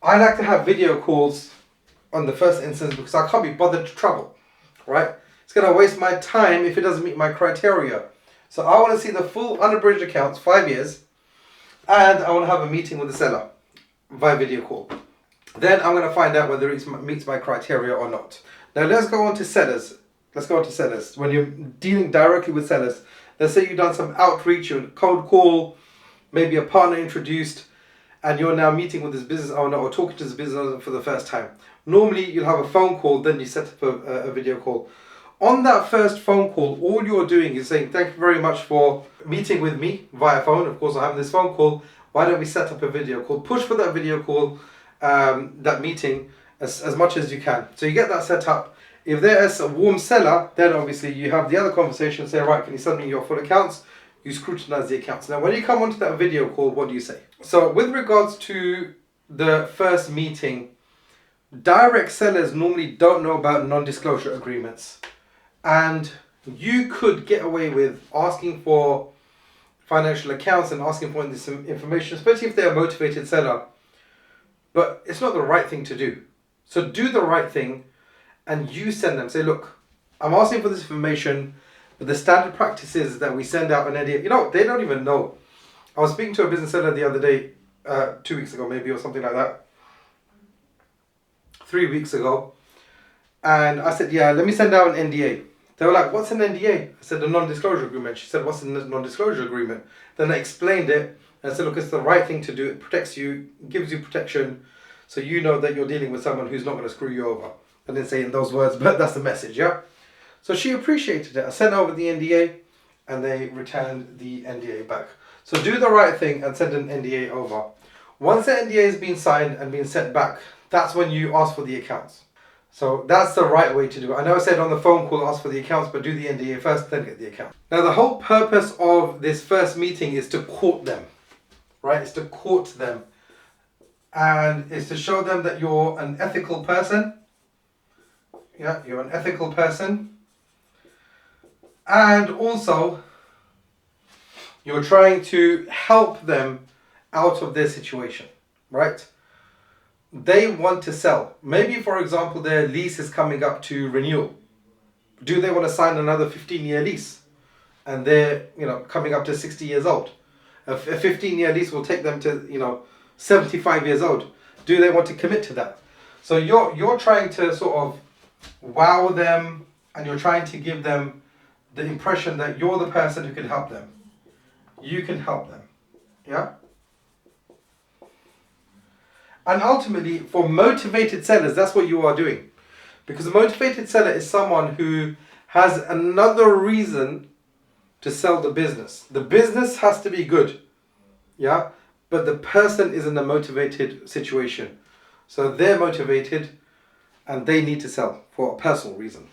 I like to have video calls on the first instance because I can't be bothered to travel, right? It's going to waste my time if it doesn't meet my criteria. So I want to see the full unabridged accounts, 5 years, and I want to have a meeting with the seller via video call. Then I'm going to find out whether it meets my criteria or not. Now let's go on to sellers. When you're dealing directly with sellers, let's say you've done some outreach, a cold call, maybe a partner introduced, and you're now meeting with this business owner or talking to this business owner for the first time. Normally you'll have a phone call, then you set up a video call. On that first phone call, all you're doing is saying, thank you very much for meeting with me via phone. Of course, I have this phone call. Why don't we set up a video call? Push for that video call, that meeting as much as you can. So you get that set up. If there is a warm seller, then obviously you have the other conversation, say, right, can you send me your full accounts? You scrutinize the accounts. Now, when you come onto that video call, what do you say? So with regards to the first meeting, direct sellers normally don't know about non-disclosure agreements. And you could get away with asking for financial accounts and asking for this information, especially if they're a motivated seller. But it's not the right thing to do. So do the right thing and you send them. Say, look, I'm asking for this information, but the standard practice is that we send out an NDA. You know, they don't even know. I was speaking to a business seller the other day, 2 weeks ago maybe, or something like that. 3 weeks ago. And I said, yeah, let me send out an NDA. They were like, what's an NDA? I said, a non-disclosure agreement. She said, what's a non-disclosure agreement? Then I explained it and I said, look, it's the right thing to do. It protects you, gives you protection, so you know that you're dealing with someone who's not going to screw you over. I didn't say it in those words, but that's the message, yeah? So she appreciated it. I sent over the NDA and they returned the NDA back. So do the right thing and send an NDA over. Once the NDA has been signed and been sent back, that's when you ask for the accounts. So that's the right way to do it. I know I said on the phone call, ask for the accounts, but do the NDA first, then get the account. Now the whole purpose of this first meeting is to court them, right? It's to court them. And it's to show them that you're an ethical person. Yeah, you're an ethical person. And also, you're trying to help them out of their situation, right? They want to sell. Maybe, for example, their lease is coming up to renewal. Do they want to sign another 15-year lease? And they're, coming up to 60 years old. A 15-year lease will take them to, 75 years old. Do they want to commit to that? So you're trying to sort of wow them, and you're trying to give them the impression that you're the person who can help them. You can help them. Yeah? And ultimately, for motivated sellers, that's what you are doing. Because a motivated seller is someone who has another reason to sell the business. The business has to be good. Yeah? But the person is in a motivated situation. So they're motivated and they need to sell for a personal reason.